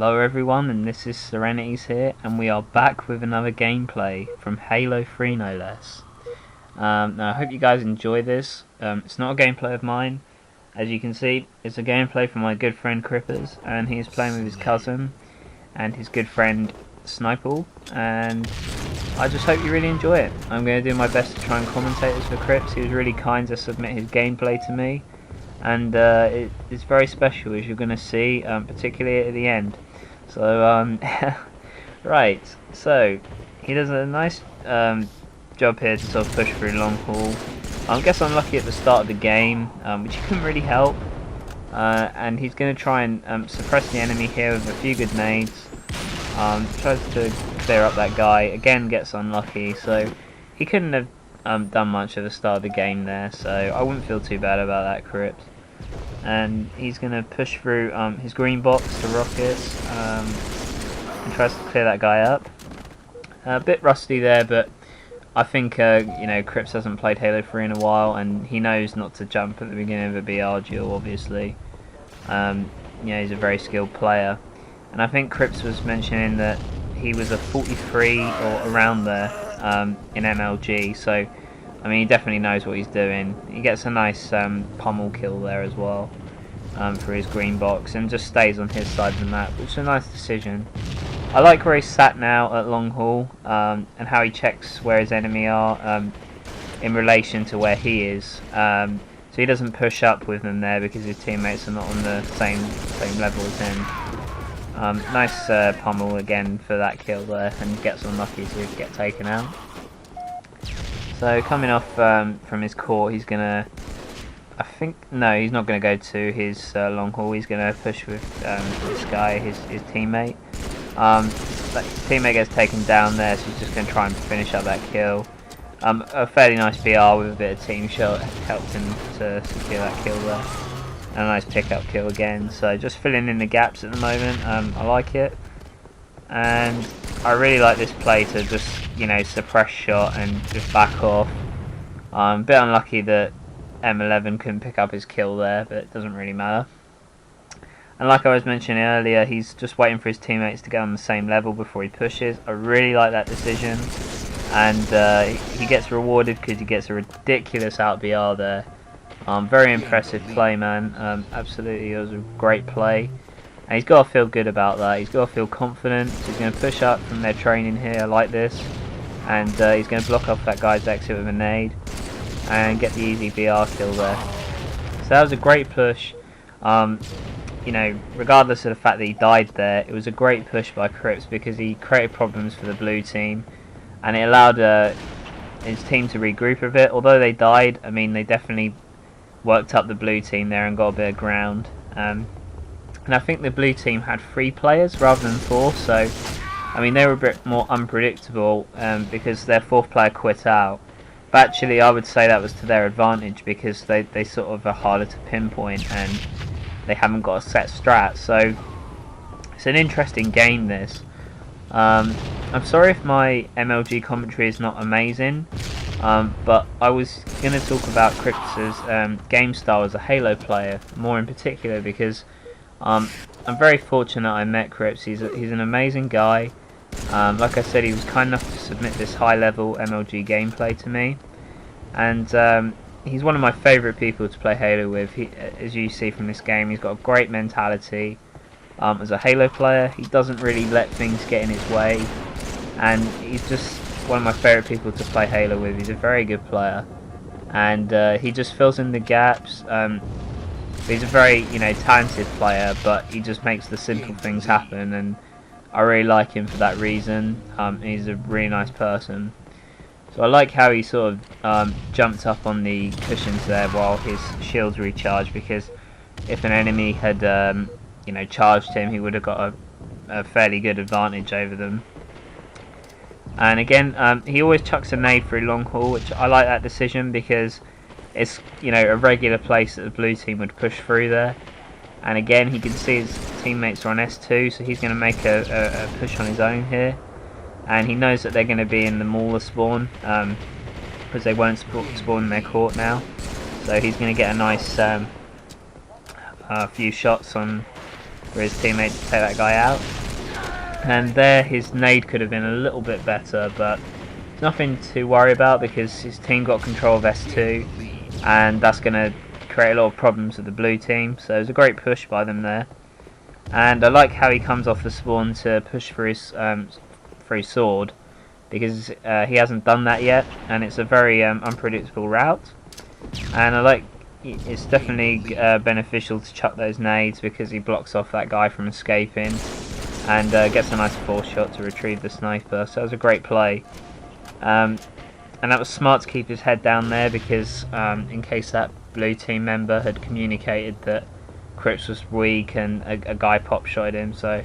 Hello everyone, and this is SeReNiiTYzZ here, and we are back with another gameplay from Halo 3 no less. Now I hope you guys enjoy this. It's not a gameplay of mine, as you can see. It's a gameplay from my good friend Crippers, and he's playing with his cousin and his good friend Sniper, and I just hope you really enjoy it. I'm going to do my best to try and commentate this for Crips. He was really kind to submit his gameplay to me, and it's very special, as you're going to see, particularly at the end. So right, so he does a nice job here to sort of push through long haul. I guess I'm lucky at the start of the game, which he couldn't really help, and he's going to try and suppress the enemy here with a few good nades. Tries to clear up that guy, again gets unlucky, so he couldn't have done much at the start of the game there, so I wouldn't feel too bad about that, Crips. And he's going to push through his green box to rockets, and tries to clear that guy up. A bit rusty there, but I think Crips hasn't played Halo 3 in a while, and he knows not to jump at the beginning of a BR duel, obviously. He's a very skilled player. And I think Crips was mentioning that he was a 43 or around there in MLG, so I mean he definitely knows what he's doing. He gets a nice pummel kill there as well for his green box, and just stays on his side of the map, which is a nice decision. I like where he's sat now at long haul, and how he checks where his enemy are in relation to where he is. So he doesn't push up with them there because his teammates are not on the same level as him. Nice pummel again for that kill there, and gets unlucky to get taken out. So coming off from his core, he's gonna, he's not gonna go to his long haul. He's gonna push with this guy, his teammate. His teammate gets taken down there, so he's just gonna try and finish up that kill. A fairly nice BR with a bit of team shot helped him to secure that kill there. And a nice pickup kill again, so just filling in the gaps at the moment. I like it, and I really like this play to just suppress shot and just back off. A bit unlucky that M11 couldn't pick up his kill there, but it doesn't really matter. And like I was mentioning earlier, he's just waiting for his teammates to get on the same level before he pushes. I really like that decision, and he gets rewarded because he gets a ridiculous out BR there. Very impressive play, man. Absolutely, it was a great play. And he's got to feel good about that. He's got to feel confident. So he's going to push up from their training here. I like this. And he's going to block off that guy's exit with a nade. And get the easy BR kill there. So that was a great push. Regardless of the fact that he died there, it was a great push by Crips because he created problems for the blue team. And it allowed his team to regroup a bit. Although they died, I mean, they definitely worked up the blue team there and got a bit of ground, and I think the blue team had 3 players rather than 4, so I mean they were a bit more unpredictable because their 4th player quit out. But actually I would say that was to their advantage because they sort of are harder to pinpoint and they haven't got a set strat, so it's an interesting game this. I'm sorry if my MLG commentary is not amazing, but I was going to talk about Crippers' game style as a Halo player, more in particular because I'm very fortunate I met Crips. He's an amazing guy. Like I said, he was kind enough to submit this high-level MLG gameplay to me, and he's one of my favourite people to play Halo with. As you see from this game, he's got a great mentality. As a Halo player, he doesn't really let things get in his way, and he's just one of my favourite people to play Halo with. He's a very good player, and he just fills in the gaps. He's a very talented player, but he just makes the simple things happen, and I really like him for that reason. He's a really nice person. So I like how he sort of jumped up on the cushions there while his shields recharged, because if an enemy had charged him, he would have got a fairly good advantage over them. And again, he always chucks a nade through long haul, which I like that decision because it's a regular place that the blue team would push through there. And again, he can see his teammates are on S2, so he's going to make a push on his own here. And he knows that they're going to be in the Mauler spawn because they won't spawn in their court now. So he's going to get a nice few shots on for his teammate to take that guy out. And there his nade could have been a little bit better, but nothing to worry about because his team got control of S2, and that's going to create a lot of problems with the blue team. So it was a great push by them there. And I like how he comes off the spawn to push for his sword, because he hasn't done that yet, and it's a very unpredictable route. And I like it's definitely beneficial to chuck those nades because he blocks off that guy from escaping, and gets a nice force shot to retrieve the sniper. So it was a great play, and that was smart to keep his head down there because in case that blue team member had communicated that Crips was weak and a guy pop shot him. So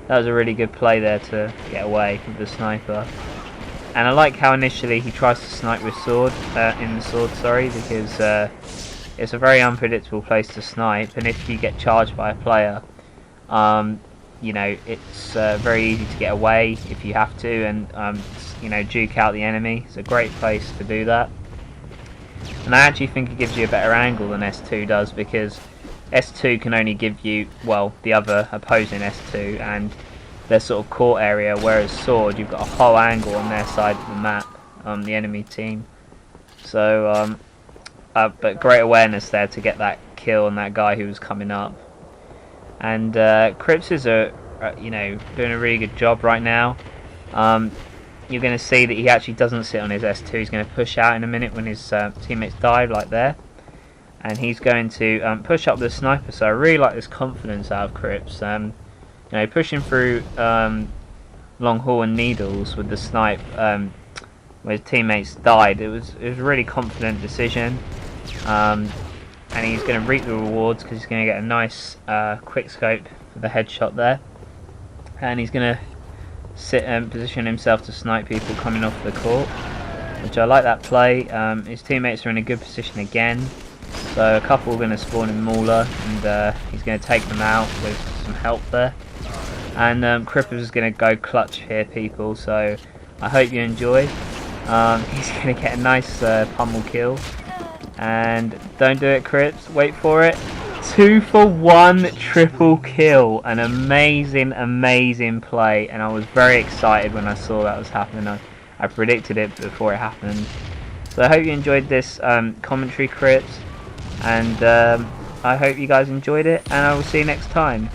that was a really good play there to get away with the sniper. And I like how initially he tries to snipe with sword, because it's a very unpredictable place to snipe, and if you get charged by a player, you know, it's very easy to get away if you have to, and you know, juke out the enemy. It's a great place to do that. And I actually think it gives you a better angle than S2 does, because S2 can only give you, well, the other opposing S2 and their sort of core area, whereas sword, you've got a whole angle on their side of the map, the enemy team. So but great awareness there to get that kill on that guy who was coming up. And Crippers are you know, doing a really good job right now. You're going to see that he actually doesn't sit on his S2. He's going to push out in a minute when his teammates dive like there, and he's going to push up the sniper. So I really like this confidence out of Crips. You know, pushing through long haul and needles with the snipe where his teammates died. It was a really confident decision, and he's going to reap the rewards because he's going to get a nice quick scope for the headshot there, and he's going to sit and position himself to snipe people coming off the court, which I like that play. His teammates are in a good position again, so a couple are going to spawn in Mauler, and he's going to take them out with some help there. And Crippers is going to go clutch here, people, so I hope you enjoy. He's going to get a nice pummel kill, and don't do it, Crips, wait for it. 2-for-1 triple kill, an amazing play, and I was very excited when I saw that was happening. I predicted it before it happened. So I hope you enjoyed this commentary, Crips, and I hope you guys enjoyed it, and I will see you next time.